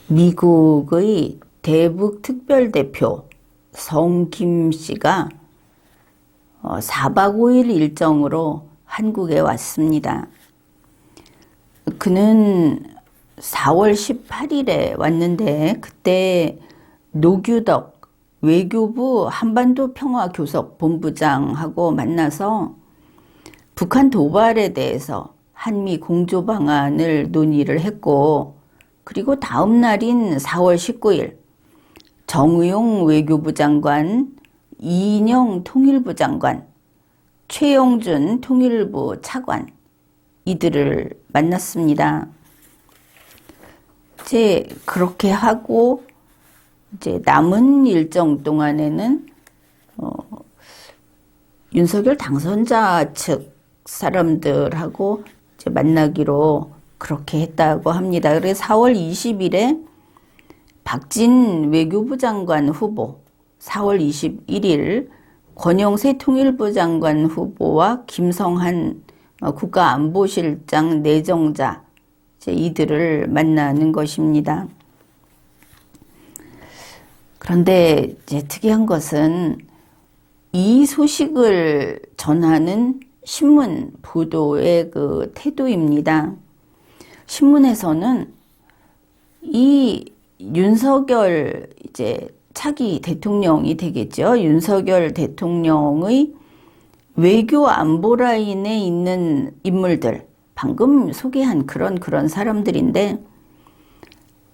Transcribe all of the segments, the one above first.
미국의 대북 특별대표 성김 씨가 4박 5일 일정으로 한국에 왔습니다. 그는 4월 18일에 왔는데 그때 노규덕 외교부 한반도 평화교섭본부장하고 만나서 북한 도발에 대해서 한미 공조 방안을 논의를 했고, 그리고 다음 날인 4월 19일 정의용 외교부 장관, 이인영 통일부 장관, 최영준 통일부 차관 이들을 만났습니다. 이제 그렇게 하고 이제 남은 일정 동안에는 윤석열 당선자 측 사람들하고 이제 만나기로 그렇게 했다고 합니다. 그래서 4월 20일에 박진 외교부 장관 후보, 4월 21일 권영세 통일부 장관 후보와 김성한 국가안보실장 내정자 이들을 만나는 것입니다. 그런데 이제 특이한 것은 이 소식을 전하는 신문 보도의 그 태도입니다. 신문에서는 이 윤석열 이제 차기 대통령이 되겠죠. 윤석열 대통령의 외교 안보 라인에 있는 인물들, 방금 소개한 그런 사람들인데,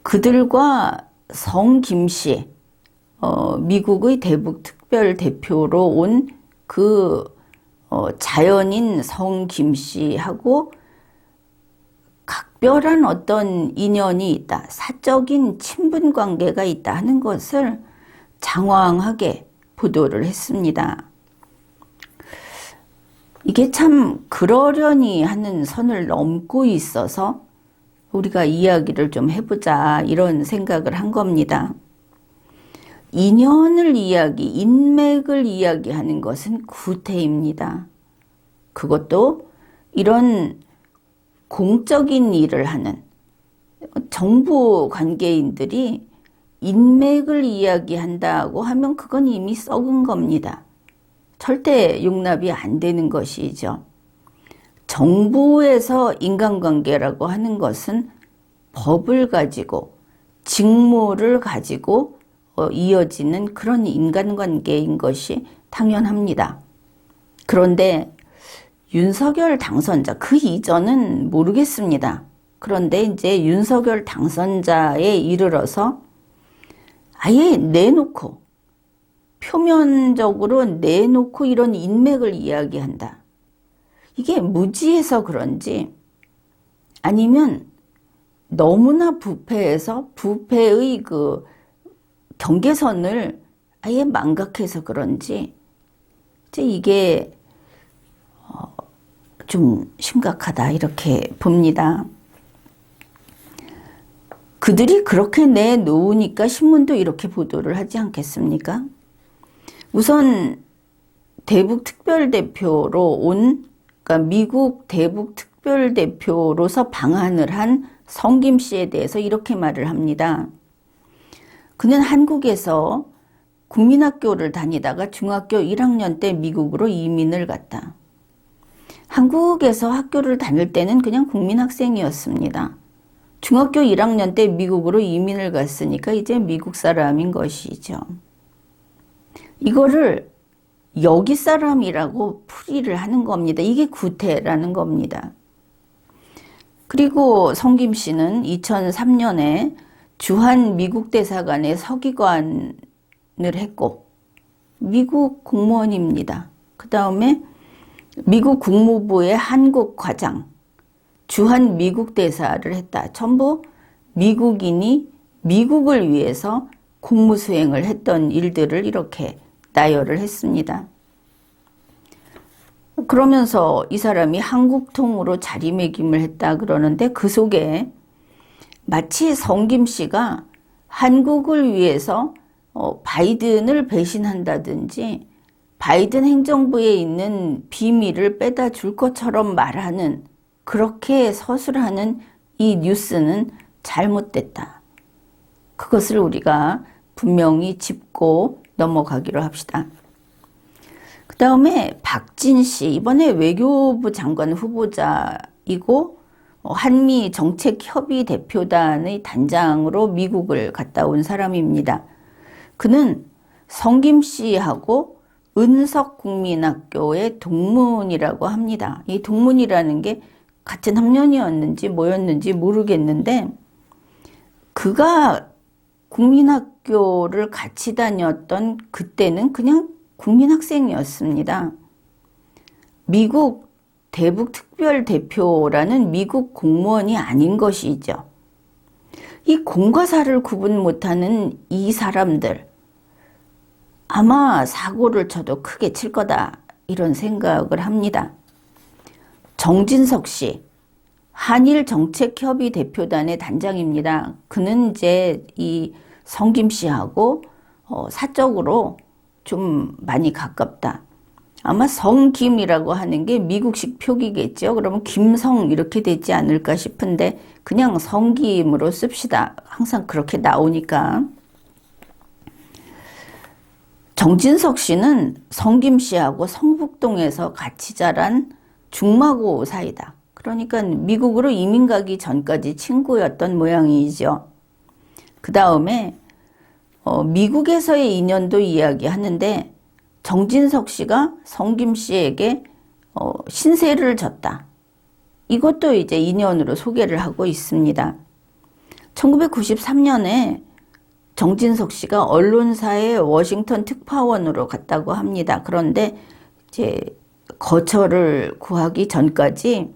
그들과 성김 씨, 미국의 대북 특별 대표로 온 그 자연인 성김 씨하고 각별한 어떤 인연이 있다, 사적인 친분 관계가 있다 하는 것을 장황하게 보도를 했습니다. 이게 참 그러려니 하는 선을 넘고 있어서 우리가 이야기를 좀 해보자 이런 생각을 한 겁니다. 인연을 인맥을 이야기하는 것은 구태입니다. 그것도 이런 공적인 일을 하는 정부 관계인들이 인맥을 이야기한다고 하면 그건 이미 썩은 겁니다. 절대 용납이 안 되는 것이죠. 정부에서 인간관계라고 하는 것은 법을 가지고 직무를 가지고 이어지는 그런 인간관계인 것이 당연합니다. 그런데 윤석열 당선자, 그 이전은 모르겠습니다. 그런데 이제 윤석열 당선자에 이르러서 아예 내놓고, 표면적으로 내놓고 이런 인맥을 이야기한다. 이게 무지해서 그런지, 아니면 너무나 부패해서 부패의 그 경계선을 아예 망각해서 그런지, 이제 이게 좀 심각하다 이렇게 봅니다. 그들이 그렇게 내놓으니까 신문도 이렇게 보도를 하지 않겠습니까? 우선 대북 특별대표로 온, 그러니까 미국 대북 특별대표로서 방한을 한 성김 씨에 대해서 이렇게 말을 합니다. 그는 한국에서 국민학교를 다니다가 중학교 1학년 때 미국으로 이민을 갔다. 한국에서 학교를 다닐 때는 그냥 국민학생이었습니다. 중학교 1학년 때 미국으로 이민을 갔으니까 이제 미국 사람인 것이죠. 이거를 여기 사람이라고 풀이를 하는 겁니다. 이게 구태라는 겁니다. 그리고 성김 씨는 2003년에 주한 미국 대사관의 서기관을 했고 미국 공무원입니다. 그 다음에 미국 국무부의 한국 과장, 주한 미국 대사를 했다. 전부 미국인이 미국을 위해서 공무 수행을 했던 일들을 이렇게 나열을 했습니다. 그러면서 이 사람이 한국통으로 자리매김을 했다 그러는데 그 속에 마치 성김 씨가 한국을 위해서 바이든을 배신한다든지 바이든 행정부에 있는 비밀을 빼다 줄 것처럼 말하는, 그렇게 서술하는 이 뉴스는 잘못됐다. 그것을 우리가 분명히 짚고 넘어가기로 합시다. 그 다음에 박진 씨, 이번에 외교부 장관 후보자이고 한미 정책협의 대표단의 단장으로 미국을 갔다 온 사람입니다. 그는 성김 씨하고 은석국민학교의 동문이라고 합니다. 이 동문이라는 게 같은 학년이었는지 뭐였는지 모르겠는데, 그가 국민학교를 같이 다녔던 그때는 그냥 국민학생이었습니다. 미국 대북특별대표라는 미국 공무원이 아닌 것이죠. 이 공과 사를 구분 못하는 이 사람들, 아마 사고를 쳐도 크게 칠 거다, 이런 생각을 합니다. 정진석 씨, 한일 정책협의 대표단의 단장입니다. 그는 이제 이 성김 씨하고 사적으로 좀 많이 가깝다. 아마 성김이라고 하는 게 미국식 표기겠죠. 그러면 김성 이렇게 되지 않을까 싶은데 그냥 성김으로 씁시다. 항상 그렇게 나오니까. 정진석 씨는 성김 씨하고 성북동에서 같이 자란 중마고 사이다. 그러니까 미국으로 이민 가기 전까지 친구였던 모양이죠. 그 다음에 미국에서의 인연도 이야기하는데, 정진석 씨가 성김 씨에게 신세를 졌다. 이것도 이제 인연으로 소개를 하고 있습니다. 1993년에 정진석 씨가 언론사의 워싱턴 특파원으로 갔다고 합니다. 그런데 이제 거처를 구하기 전까지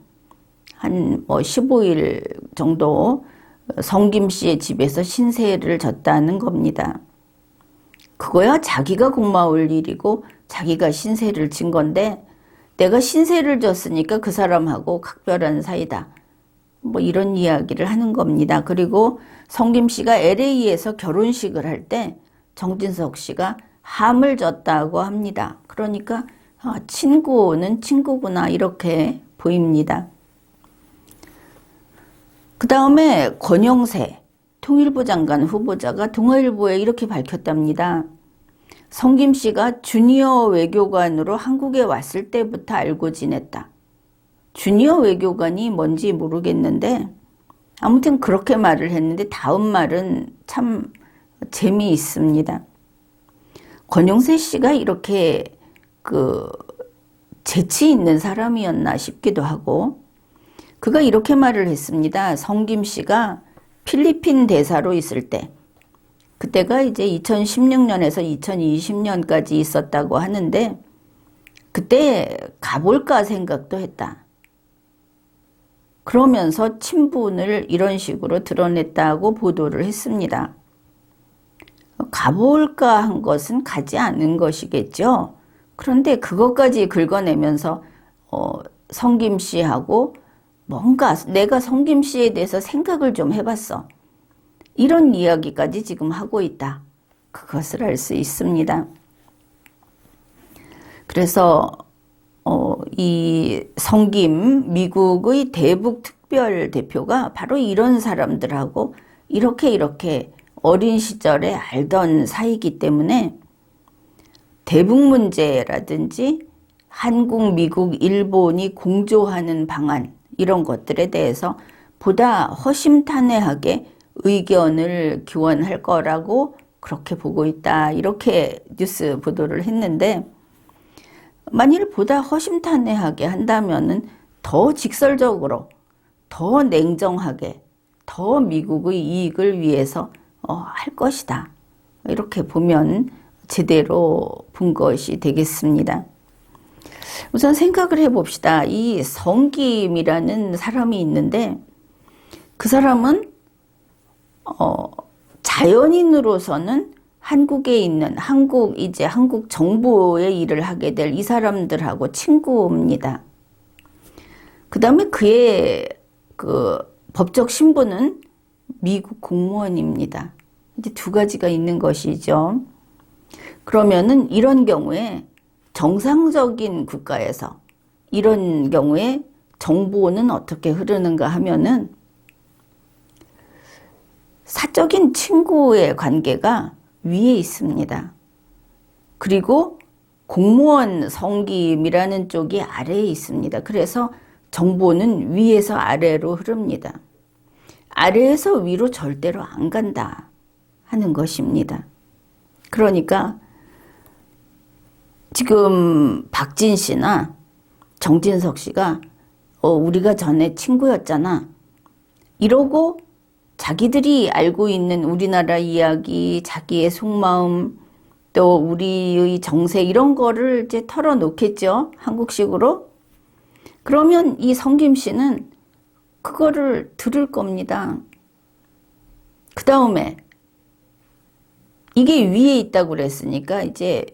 한 15일 정도 성김 씨의 집에서 신세를 졌다는 겁니다. 그거야 자기가 고마울 일이고 자기가 신세를 진 건데, 내가 신세를 졌으니까 그 사람하고 각별한 사이다, 뭐 이런 이야기를 하는 겁니다. 그리고 성김 씨가 LA에서 결혼식을 할 때 정진석 씨가 함을 졌다고 합니다. 그러니까 친구는 친구구나, 이렇게 보입니다. 그 다음에 권영세 통일부 장관 후보자가 동아일보에 이렇게 밝혔답니다. 성김 씨가 주니어 외교관으로 한국에 왔을 때부터 알고 지냈다. 주니어 외교관이 뭔지 모르겠는데 아무튼 그렇게 말을 했는데, 다음 말은 참 재미있습니다. 권영세 씨가 이렇게 재치 있는 사람이었나 싶기도 하고, 그가 이렇게 말을 했습니다. 성김 씨가 필리핀 대사로 있을 때, 그때가 이제 2016년에서 2020년까지 있었다고 하는데, 그때 가볼까 생각도 했다. 그러면서 친분을 이런 식으로 드러냈다고 보도를 했습니다. 가볼까 한 것은 가지 않은 것이겠죠. 그런데 그것까지 긁어내면서 성김 씨하고 뭔가 내가 성김 씨에 대해서 생각을 좀 해봤어, 이런 이야기까지 지금 하고 있다. 그것을 알 수 있습니다. 그래서 이 성김 미국의 대북특별대표가 바로 이런 사람들하고 이렇게 어린 시절에 알던 사이이기 때문에 대북 문제라든지 한국, 미국, 일본이 공조하는 방안, 이런 것들에 대해서 보다 허심탄회하게 의견을 기원할 거라고 그렇게 보고 있다, 이렇게 뉴스 보도를 했는데, 만일 보다 허심탄회하게 한다면은 더 직설적으로, 더 냉정하게, 더 미국의 이익을 위해서 할 것이다, 이렇게 보면 제대로 본 것이 되겠습니다. 우선 생각을 해봅시다. 이 성김이라는 사람이 있는데, 그 사람은 자연인으로서는 한국에 있는 한국 정부의 일을 하게 될 이 사람들하고 친구입니다. 그 다음에 그의 법적 신분은 미국 공무원입니다. 이제 두 가지가 있는 것이죠. 그러면은 이런 경우에 정상적인 국가에서 이런 경우에 정보는 어떻게 흐르는가 하면은, 사적인 친구의 관계가 위에 있습니다. 그리고 공무원 성김이라는 쪽이 아래에 있습니다. 그래서 정보는 위에서 아래로 흐릅니다. 아래에서 위로 절대로 안 간다 하는 것입니다. 그러니까 지금 박진 씨나 정진석 씨가 우리가 전에 친구였잖아 이러고 자기들이 알고 있는 우리나라 이야기, 자기의 속마음, 또 우리의 정세 이런 거를 이제 털어놓겠죠. 한국식으로. 그러면 이 성김 씨는 그거를 들을 겁니다. 그 다음에 이게 위에 있다고 그랬으니까 이제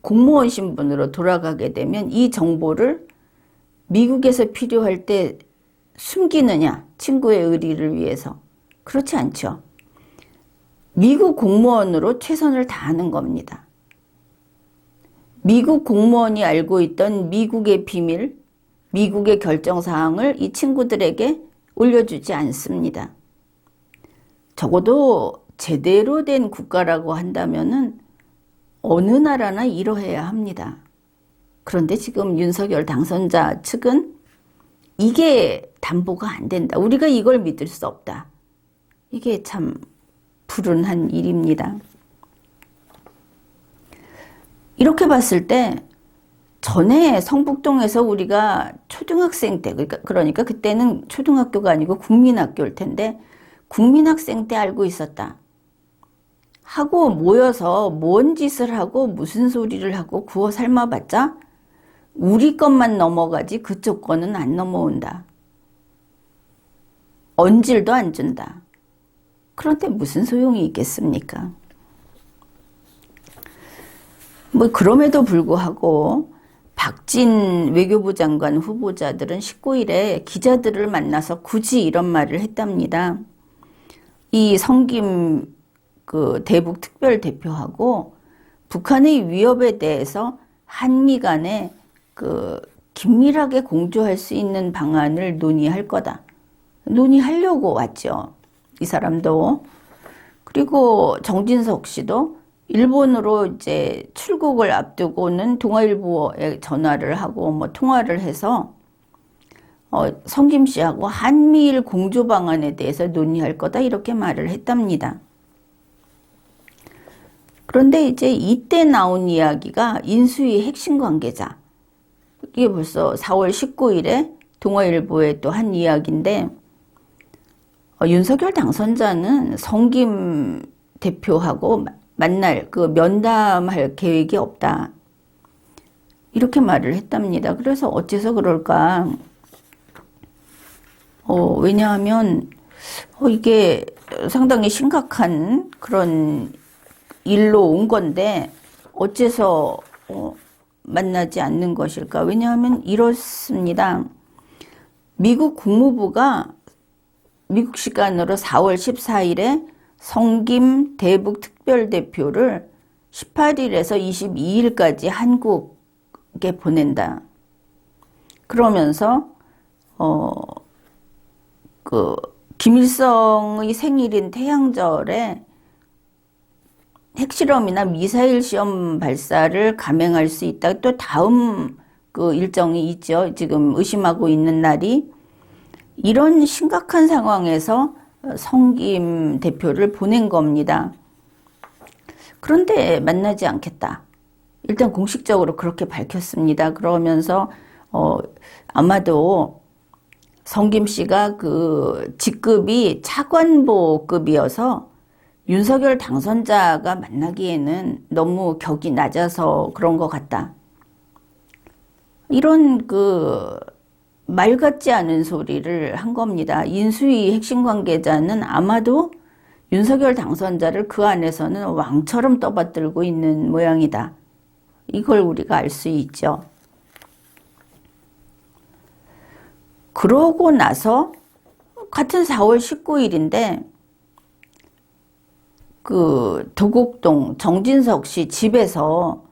공무원 신분으로 돌아가게 되면 이 정보를 미국에서 필요할 때 숨기느냐, 친구의 의리를 위해서. 그렇지 않죠. 미국 공무원으로 최선을 다하는 겁니다. 미국 공무원이 알고 있던 미국의 비밀, 미국의 결정사항을 이 친구들에게 올려주지 않습니다. 적어도 제대로 된 국가라고 한다면은 어느 나라나 이러해야 합니다. 그런데 지금 윤석열 당선자 측은 이게 담보가 안 된다. 우리가 이걸 믿을 수 없다. 이게 참 불운한 일입니다. 이렇게 봤을 때 전에 성북동에서 우리가 초등학생 때 그러니까 그때는 초등학교가 아니고 국민학교일 텐데 국민학생 때 알고 있었다. 하고 모여서 뭔 짓을 하고 무슨 소리를 하고 구워 삶아봤자 우리 것만 넘어가지 그쪽 거는 안 넘어온다. 언질도 안 준다. 그런데 무슨 소용이 있겠습니까? 뭐 그럼에도 불구하고 박진 외교부 장관 후보자들은 19일에 기자들을 만나서 굳이 이런 말을 했답니다. 이 성김 대북 특별대표하고 북한의 위협에 대해서 한미 간에 긴밀하게 공조할 수 있는 방안을 논의할 거다. 논의하려고 왔죠. 이 사람도. 그리고 정진석 씨도 일본으로 이제 출국을 앞두고는 동아일보에 전화를 하고 뭐 통화를 해서 성김 씨하고 한미일 공조 방안에 대해서 논의할 거다 이렇게 말을 했답니다. 그런데 이제 이때 나온 이야기가 인수위 핵심 관계자. 이게 벌써 4월 19일에 동아일보에 또 한 이야기인데 윤석열 당선자는 성김 대표하고 만날 면담할 계획이 없다. 이렇게 말을 했답니다. 그래서 어째서 그럴까? 왜냐하면 이게 상당히 심각한 그런 일로 온 건데 어째서 만나지 않는 것일까? 왜냐하면 이렇습니다. 미국 국무부가 미국 시간으로 4월 14일에 성김 대북 특별대표를 18일에서 22일까지 한국에 보낸다. 그러면서 김일성의 생일인 태양절에 핵실험이나 미사일 시험 발사를 감행할 수 있다. 또 다음 일정이 있죠. 지금 의심하고 있는 날이. 이런 심각한 상황에서 성김 대표를 보낸 겁니다. 그런데 만나지 않겠다. 일단 공식적으로 그렇게 밝혔습니다. 그러면서 아마도 성김 씨가 직급이 차관보급이어서 윤석열 당선자가 만나기에는 너무 격이 낮아서 그런 것 같다. 이런 말 같지 않은 소리를 한 겁니다. 인수위 핵심 관계자는 아마도 윤석열 당선자를 그 안에서는 왕처럼 떠받들고 있는 모양이다. 이걸 우리가 알 수 있죠. 그러고 나서 같은 4월 19일인데 도곡동 정진석 씨 집에서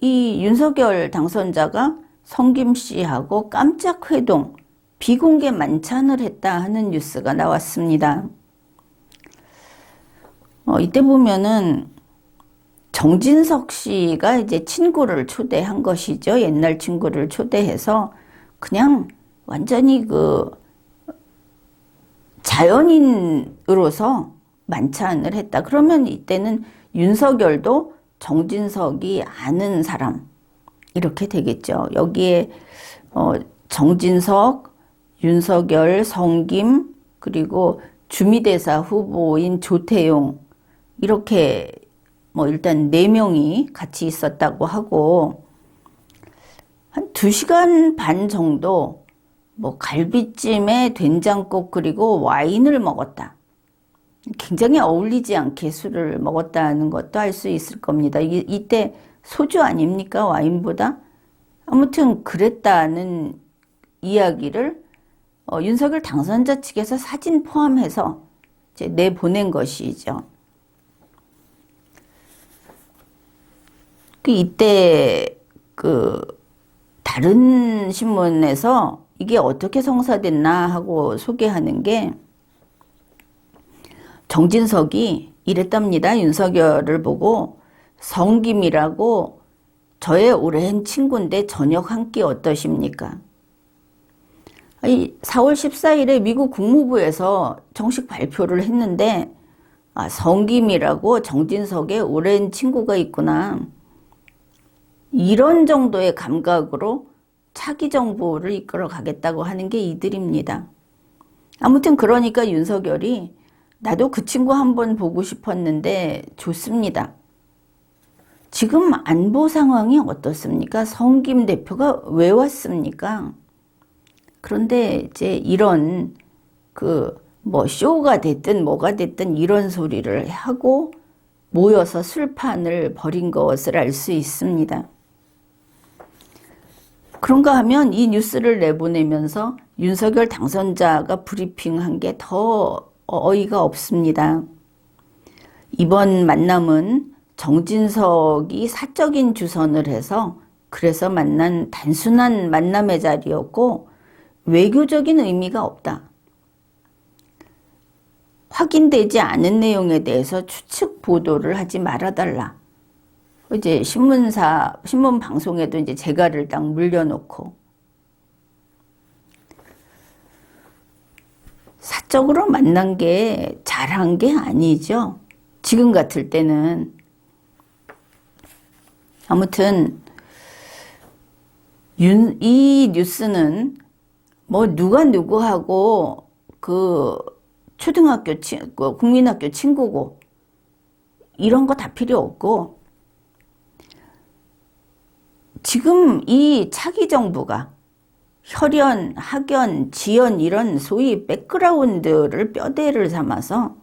이 윤석열 당선자가 성김 씨하고 깜짝 회동, 비공개 만찬을 했다 하는 뉴스가 나왔습니다. 이때 보면은 정진석 씨가 이제 친구를 초대한 것이죠. 옛날 친구를 초대해서 그냥 완전히 그 자연인으로서 만찬을 했다. 그러면 이때는 윤석열도 정진석이 아는 사람 이렇게 되겠죠. 여기에 정진석, 윤석열, 성김 그리고 주미대사 후보인 조태용 이렇게 일단 4명이 같이 있었다고 하고 한 2시간 반 정도 갈비찜에 된장국 그리고 와인을 먹었다. 굉장히 어울리지 않게 술을 먹었다는 것도 알 수 있을 겁니다. 이때 소주 아닙니까? 와인보다? 아무튼 그랬다는 이야기를 윤석열 당선자 측에서 사진 포함해서 이제 내보낸 것이죠. 이때 다른 신문에서 이게 어떻게 성사됐나 하고 소개하는 게 정진석이 이랬답니다. 윤석열을 보고 성김이라고 저의 오랜 친구인데 저녁 한 끼 어떠십니까? 4월 14일에 미국 국무부에서 정식 발표를 했는데 성김이라고 정진석의 오랜 친구가 있구나. 이런 정도의 감각으로 차기 정부를 이끌어 가겠다고 하는 게 이들입니다. 아무튼 그러니까 윤석열이 나도 그 친구 한번 보고 싶었는데 좋습니다. 지금 안보 상황이 어떻습니까? 성김 대표가 왜 왔습니까? 그런데 이제 이런 쇼가 됐든 뭐가 됐든 이런 소리를 하고 모여서 술판을 벌인 것을 알 수 있습니다. 그런가 하면 이 뉴스를 내보내면서 윤석열 당선자가 브리핑한 게 더 어이가 없습니다. 이번 만남은 정진석이 사적인 주선을 해서 그래서 만난 단순한 만남의 자리였고 외교적인 의미가 없다. 확인되지 않은 내용에 대해서 추측 보도를 하지 말아달라. 이제 신문 방송에도 이제 재갈을 딱 물려놓고 사적으로 만난 게 잘한 게 아니죠. 지금 같을 때는. 아무튼 이 뉴스는 누가 누구하고 초등학교 국민학교 친구고 이런 거 다 필요 없고 지금 이 차기 정부가 혈연, 학연, 지연 이런 소위 백그라운드를 뼈대를 삼아서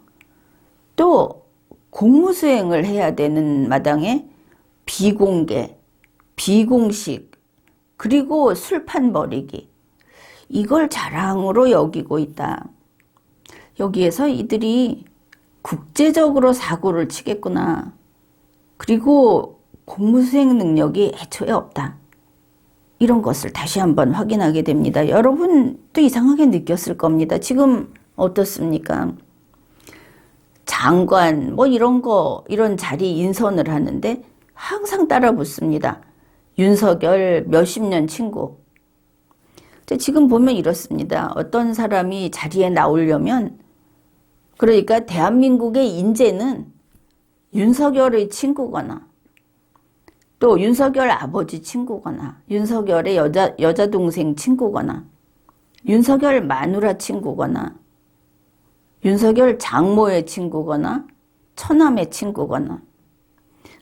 또 공무수행을 해야 되는 마당에 비공개, 비공식, 그리고 술판 벌이기 이걸 자랑으로 여기고 있다. 여기에서 이들이 국제적으로 사고를 치겠구나. 그리고 공무수행 능력이 애초에 없다. 이런 것을 다시 한번 확인하게 됩니다. 여러분도 이상하게 느꼈을 겁니다. 지금 어떻습니까? 장관 이런 자리 인선을 하는데 항상 따라 붙습니다. 윤석열 몇십 년 친구. 지금 보면 이렇습니다. 어떤 사람이 자리에 나오려면 그러니까 대한민국의 인재는 윤석열의 친구거나 또 윤석열 아버지 친구거나 윤석열의 여자 동생 친구거나 윤석열 마누라 친구거나 윤석열 장모의 친구거나 처남의 친구거나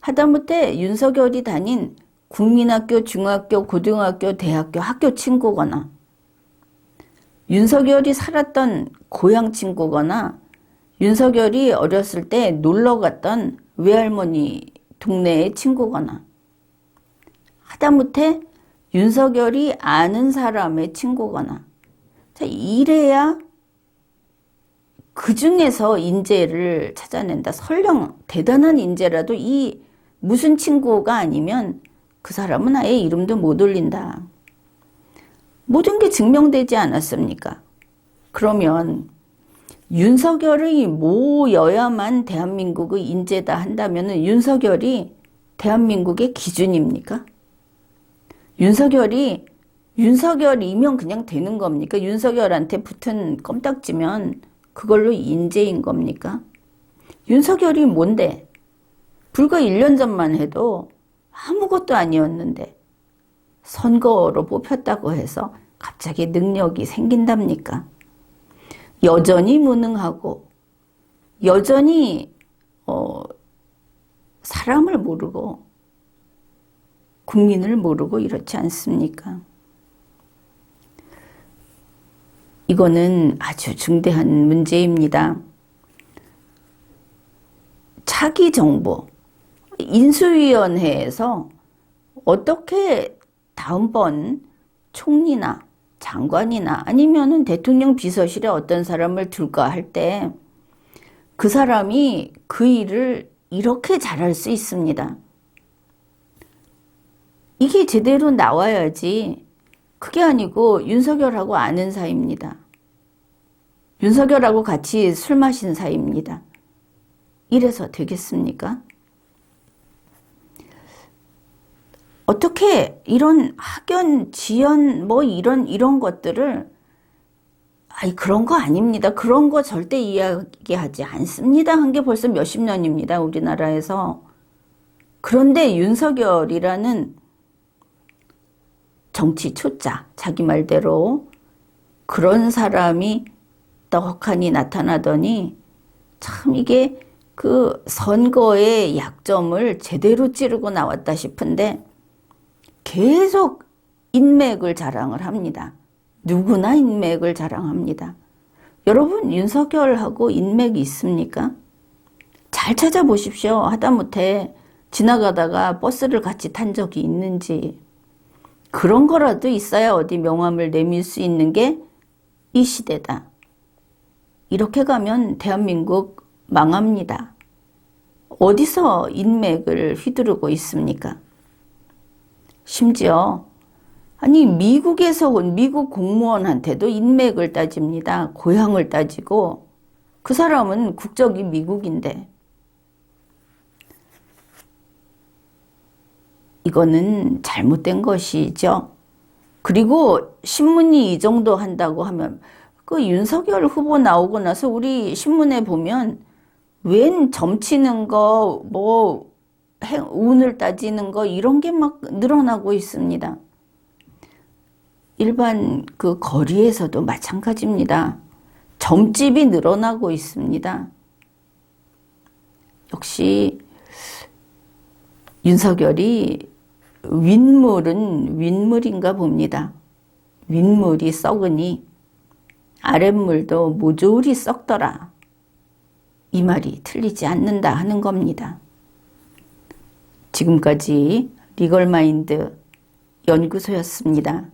하다못해 윤석열이 다닌 국민학교, 중학교, 고등학교, 대학교 학교 친구거나 윤석열이 살았던 고향 친구거나 윤석열이 어렸을 때 놀러 갔던 외할머니 동네의 친구거나 하다못해 윤석열이 아는 사람의 친구거나 이래야 그 중에서 인재를 찾아낸다. 설령 대단한 인재라도 이 무슨 친구가 아니면 그 사람은 아예 이름도 못 올린다. 모든 게 증명되지 않았습니까? 그러면 윤석열이 모여야만 대한민국의 인재다 한다면 윤석열이 대한민국의 기준입니까? 윤석열이면 그냥 되는 겁니까? 윤석열한테 붙은 껌딱지면 그걸로 인재인 겁니까? 윤석열이 뭔데? 불과 1년 전만 해도 아무것도 아니었는데 선거로 뽑혔다고 해서 갑자기 능력이 생긴답니까? 여전히 무능하고 여전히 사람을 모르고 국민을 모르고 이렇지 않습니까? 이거는 아주 중대한 문제입니다. 차기 정부 인수위원회에서 어떻게 다음번 총리나 장관이나 아니면은 대통령 비서실에 어떤 사람을 둘까 할 때 그 사람이 그 일을 이렇게 잘할 수 있습니다. 이게 제대로 나와야지. 그게 아니고 윤석열하고 아는 사이입니다. 윤석열하고 같이 술 마신 사이입니다. 이래서 되겠습니까? 어떻게 이런 학연, 지연 이런 것들을 그런 거 아닙니다. 그런 거 절대 이야기하지 않습니다. 한 게 벌써 몇십 년입니다. 우리나라에서. 그런데 윤석열이라는 정치 초짜, 자기 말대로 그런 사람이 떡하니 나타나더니 참 이게 그 선거의 약점을 제대로 찌르고 나왔다 싶은데 계속 인맥을 자랑을 합니다. 누구나 인맥을 자랑합니다. 여러분 윤석열하고 인맥이 있습니까? 잘 찾아보십시오. 하다못해 지나가다가 버스를 같이 탄 적이 있는지. 그런 거라도 있어야 어디 명함을 내밀 수 있는 게 이 시대다. 이렇게 가면 대한민국 망합니다. 어디서 인맥을 휘두르고 있습니까? 심지어 미국에서 온 미국 공무원한테도 인맥을 따집니다. 고향을 따지고 그 사람은 국적이 미국인데 이거는 잘못된 것이죠. 그리고 신문이 이 정도 한다고 하면 그 윤석열 후보 나오고 나서 우리 신문에 보면 웬 점치는 거, 운을 따지는 거 이런 게 막 늘어나고 있습니다. 일반 그 거리에서도 마찬가지입니다. 점집이 늘어나고 있습니다. 역시 윤석열이 윗물은 윗물인가 봅니다. 윗물이 썩으니 아랫물도 모조리 썩더라. 이 말이 틀리지 않는다 하는 겁니다. 지금까지 리걸마인드 연구소였습니다.